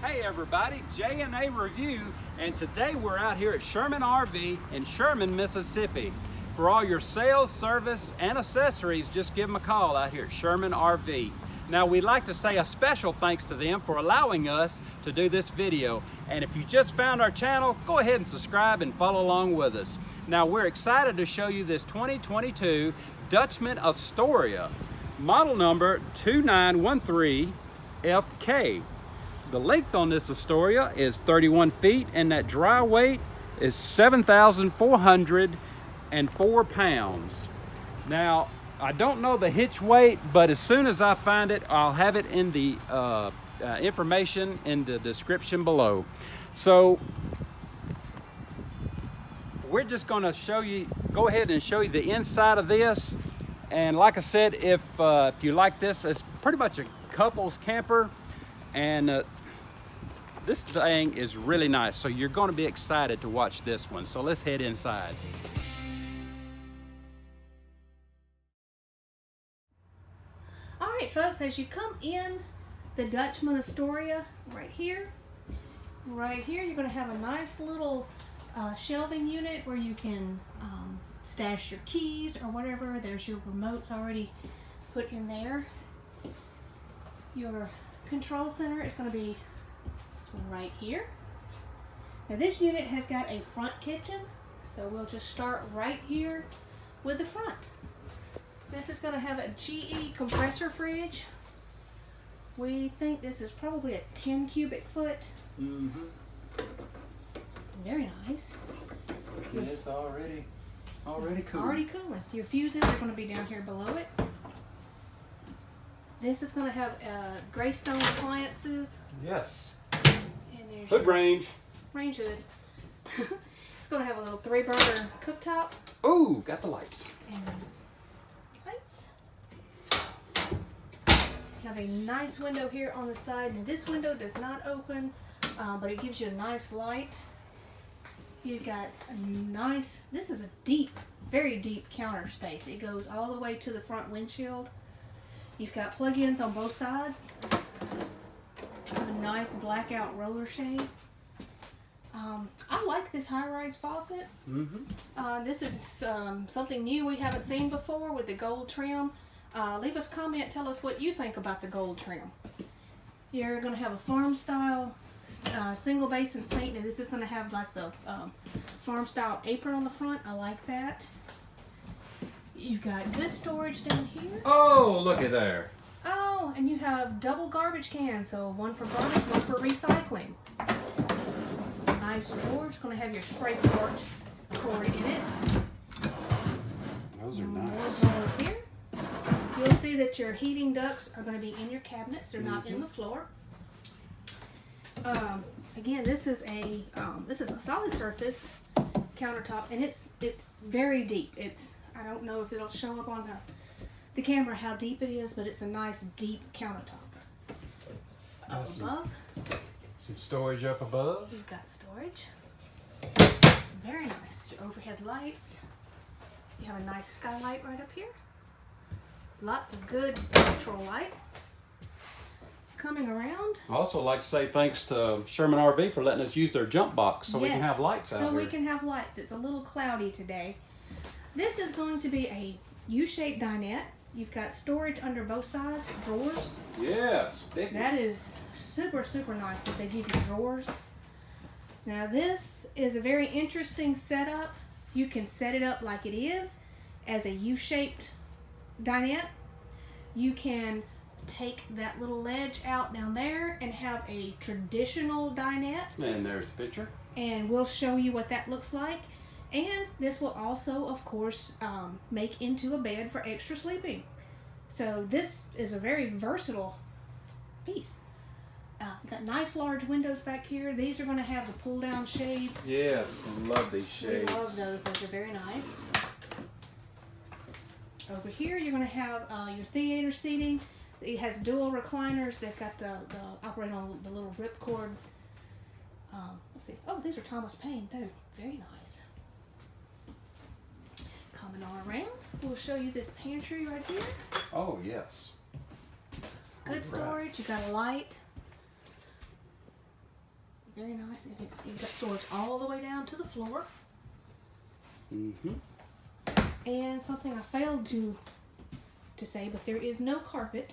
Hey everybody, Jandareview, and today we're out here at Sherman RV in Sherman, Mississippi. For all your sales, service, and accessories, just give them a call out here at Sherman RV. Now we'd like to say a special thanks to them for allowing us to do this video. And if you just found our channel, go ahead and subscribe and follow along with us. Now we're excited to show you this 2022 Dutchmen Astoria, model number 2913FK. The length on this Astoria is 31 feet and that dry weight is 7,404 pounds. Now, I don't know the hitch weight, but as soon as I find it, I'll have it in the information in the description below. So, we're just gonna show you, go ahead and show you the inside of this. And like I said, if you like this, it's pretty much a couples camper. And this thing is really nice, so you're going to be excited to watch this one. So let's head inside. All right, folks, as you come in the Dutchmen Astoria right here, you're going to have a nice little shelving unit where you can stash your keys or whatever. There's your remotes already put in there. Your control center is going to be right here. Now this unit has got a front kitchen, so we'll just start right here with the front. This is going to have a GE compressor fridge. We think this is probably a 10 cubic foot. Very nice. It's already cool. Already cooling. Your fuses are going to be down here below it. This is going to have Greystone appliances. Yes. And there's Hood range. Range hood. It's going to have a little 3-burner cooktop. Ooh, got the lights. And lights. You have a nice window here on the side. And this window does not open, but it gives you a nice light. You've got a nice, this is a deep, very deep counter space. It goes all the way to the front windshield. You've got plug-ins on both sides. A nice blackout roller shade. I like this high-rise faucet. This is something new we haven't seen before with the gold trim. Leave us a comment, tell us what you think about the gold trim. You're going to have a farm-style single basin sink. Now this is going to have like the farm-style apron on the front. I like that. You've got good storage down here. Oh, look at there. Oh, and you have double garbage cans, so one for garbage, one for recycling. Nice drawer. It's going to have your spray cord in it. Those are nice. More drawers here. You'll see that your heating ducts are going to be in your cabinets. They're not in the floor. Again, this is a solid surface countertop, and it's very deep. I don't know if it'll show up on the camera how deep it is, but it's a nice deep countertop. Up above. Some storage up above. You've got storage. Very nice. Your overhead lights. You have a nice skylight right up here. Lots of good natural light. Coming around. I also like to say thanks to Sherman RV for letting us use their jump box so we can have lights out here. So we can have lights. It's a little cloudy today. This is going to be a U-shaped dinette. You've got storage under both sides, drawers. Yes, big. That is super, super nice that they give you drawers. Now this is a very interesting setup. You can set it up like it is as a U-shaped dinette. You can take that little ledge out down there and have a traditional dinette. And there's the picture. And we'll show you what that looks like. And this will also, of course, make into a bed for extra sleeping. So this is a very versatile piece. Got nice large windows back here. These are going to have the pull-down shades. Yes, I love these shades. We love those. Those are very nice. Over here, you're going to have your theater seating. It has dual recliners. They've got the operate on the little ripcord. Let's see. Oh, these are Thomas Paine too. Very nice. Coming on around, we'll show you this pantry right here. Oh, yes. Good storage. You got a light. Very nice. And you've got storage all the way down to the floor. And something I failed to say, but there is no carpet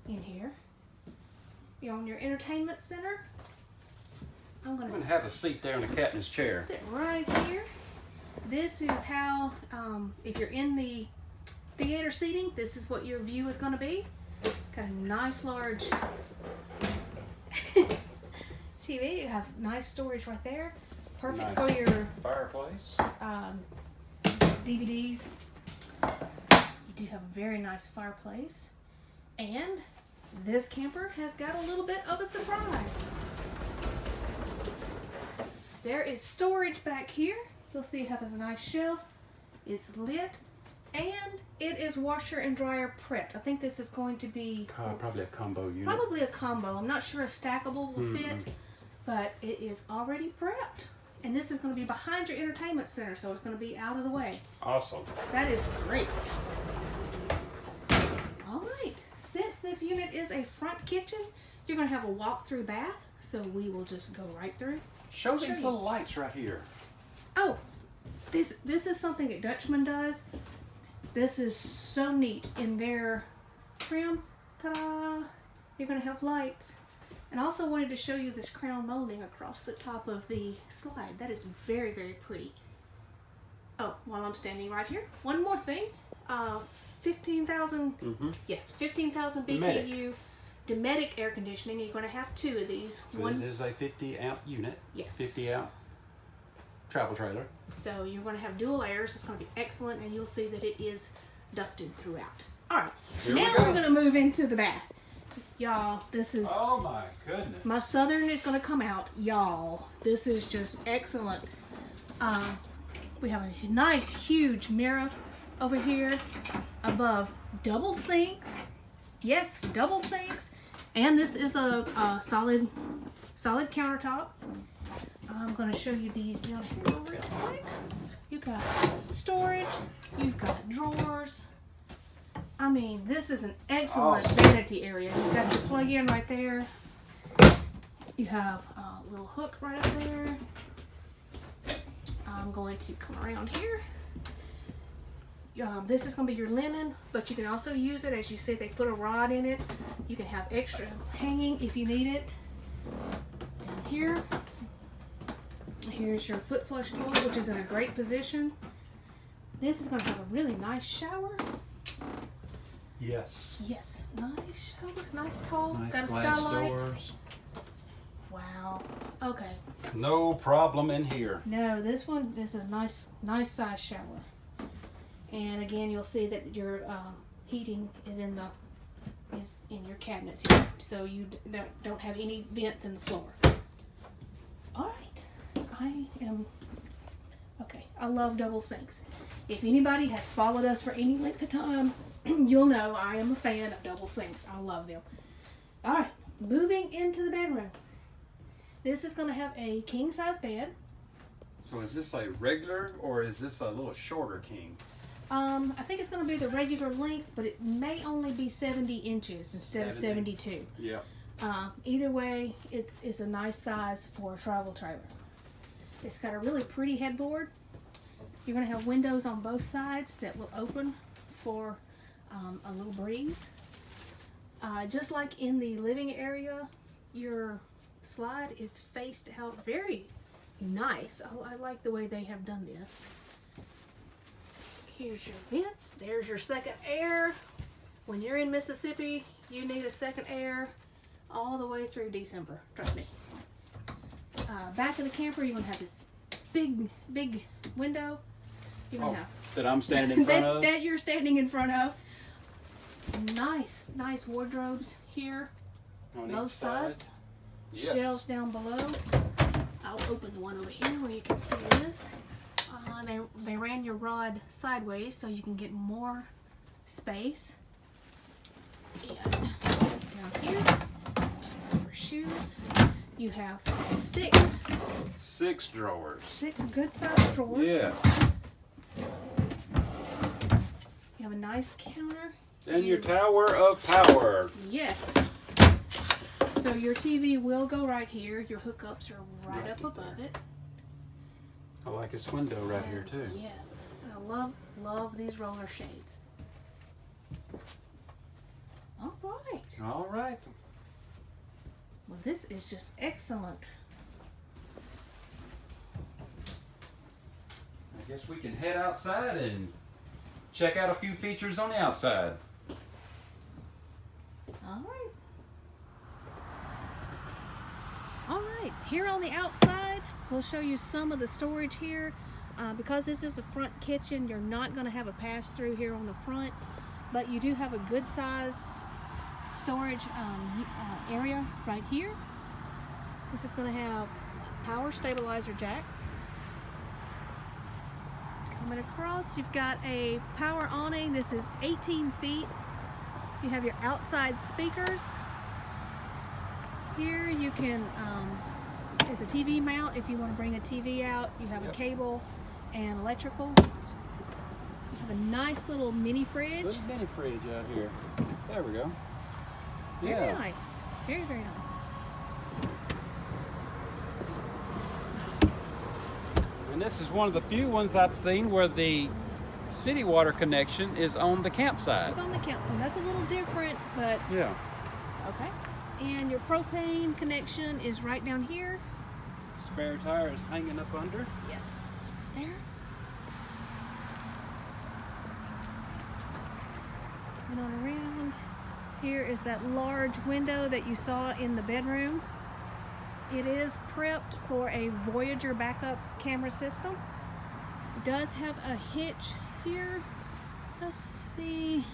in here. You're on your entertainment center. I'm gonna have a seat there in the captain's chair. Sit right here. This is how, if you're in the theater seating, this is what your view is going to be. Got a nice large TV. You have nice storage right there. Perfect for your fireplace. DVDs. You do have a very nice fireplace. And this camper has got a little bit of a surprise. There is storage back here. You'll see it has a nice shelf. It's lit. And it is washer and dryer prepped. I think this is going to be probably a combo unit. Probably a combo. I'm not sure a stackable will fit, but it is already prepped. And this is going to be behind your entertainment center, so it's going to be out of the way. Awesome. That is great. All right. Since this unit is a front kitchen, you're going to have a walk-through bath, so we will just go right through. Show these little lights right here. Oh, this is something that Dutchmen does. This is so neat. In their trim, ta-da, you're going to have lights. And I also wanted to show you this crown molding across the top of the slide. That is very, very pretty. Oh, while I'm standing right here, one more thing. 15,000, yes, 15,000 BTU Dometic air conditioning. You're going to have two of these. So it is a 50 amp unit. Yes. 50 amp travel trailer. So you're going to have dual airs. It's going to be excellent, and you'll see that it is ducted throughout. All right, now we're going to move into the bath. Y'all, this is... Oh my goodness. My southern is going to come out. Y'all, this is just excellent. We have a nice, huge mirror over here above double sinks. Yes, double sinks. And this is a solid countertop. I'm going to show you these down here real quick. You've got storage. You've got drawers. I mean, this is an excellent vanity area. You've got your plug-in right there. You have a little hook right up there. I'm going to come around here. This is going to be your linen, but you can also use it. As you see, they put a rod in it. You can have extra hanging if you need it. Down here. Here's your foot flush toilet, which is in a great position. This is going to have a really nice shower. Yes. Yes, nice shower, nice tall. Nice got a glass skylight. doors. Wow. Okay. No problem in here. No, this is nice size shower. And again, you'll see that your heating is in your cabinets here, so you don't have any vents in the floor. All right, I love double sinks. If anybody has followed us for any length of time, you'll know I am a fan of double sinks. I love them. All right, moving into the bedroom. This is going to have a king size bed. So is this a regular or is this a little shorter king? I think it's going to be the regular length, but it may only be 70 inches instead of 72. Yeah. Either way, it's a nice size for a travel trailer. It's got a really pretty headboard. You're going to have windows on both sides that will open for a little breeze. Just like in the living area, your slide is faced out very nice. Oh, I like the way they have done this. Here's your vents. There's your second air. When you're in Mississippi, you need a second air all the way through December. Trust me. Back of the camper, you're going to have this big window. You're going to have that I'm standing in front of? That you're standing in front of. Nice wardrobes here. On both each side. sides. Yes. Shelves down below. I'll open the one over here where you can see this. They ran your rod sideways so you can get more space. And down here for shoes, you have six drawers. 6 good sized drawers. Yes. You have a nice counter. And your tower of power. Yes. So your TV will go right here. Your hookups are right up above it. I like this window right here too. Yes, I love these roller shades. All right. All right. Well, this is just excellent. I guess we can head outside and check out a few features on the outside. All right. All right, here on the outside, we'll show you some of the storage here. Because this is a front kitchen, you're not going to have a pass-through here on the front, but you do have a good size storage area right here. This is going to have power stabilizer jacks. Coming across, you've got a power awning. This is 18 feet. You have your outside speakers. Here you can, it's a TV mount if you want to bring a TV out. You have a cable and electrical. You have a nice little mini fridge. Little mini fridge out here. There we go. Very nice. Very, very nice. And this is one of the few ones I've seen where the city water connection is on the campsite. It's on the campsite. That's a little different, but Yeah. okay. And your propane connection is right down here. Spare tire is hanging up under. Yes, right there. Coming on around. Here is that large window that you saw in the bedroom. It is prepped for a Voyager backup camera system. It does have a hitch here. Let's see.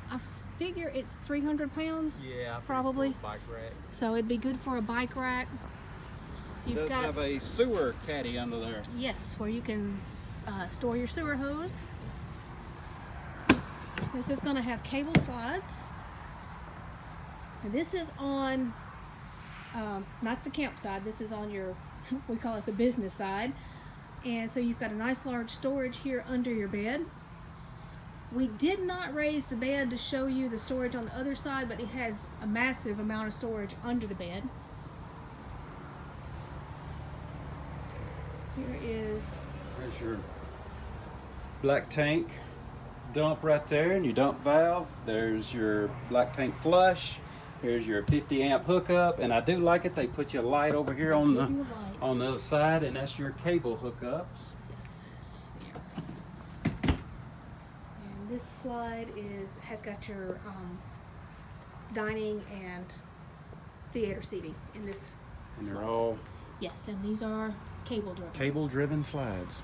I figure it's 300 pounds. Yeah, probably. Bike rack. So it'd be good for a bike rack. It does have a sewer caddy under there. Yes, where you can store your sewer hose. This is going to have cable slides. And this is on, not the camp side, this is on your, we call it the business side. And so you've got a nice large storage here under your bed. We did not raise the bed to show you the storage on the other side, but it has a massive amount of storage under the bed. Here is... There's your black tank dump right there, and your dump valve. There's your black tank flush. Here's your 50 amp hookup, and I do like it. They put you a light over here on the other side, and that's your cable hookups. Yes. And this slide has got your dining and theater seating in this. And they're all Yes, and these are cable driven. cable driven slides.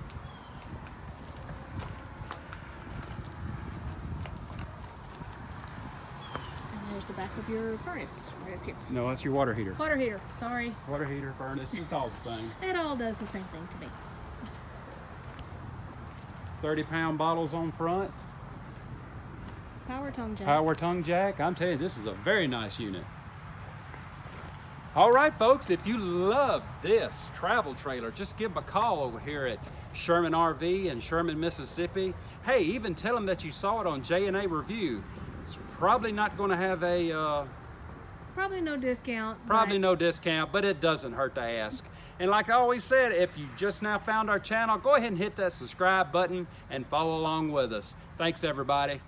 There's the back of your furnace right up here. No, that's your water heater. Water heater, sorry. Water heater, furnace, it's all the same. It all does the same thing to me. 30-pound bottles on front. Power tongue jack. Power tongue jack. I'm telling you, this is a very nice unit. All right, folks, if you love this travel trailer, just give them a call over here at Sherman RV in Sherman, Mississippi. Hey, even tell them that you saw it on J&A Review. It's probably not going to have a... Probably no discount. Probably no discount, but it doesn't hurt to ask. And like I always said, if you just now found our channel, go ahead and hit that subscribe button and follow along with us. Thanks, everybody.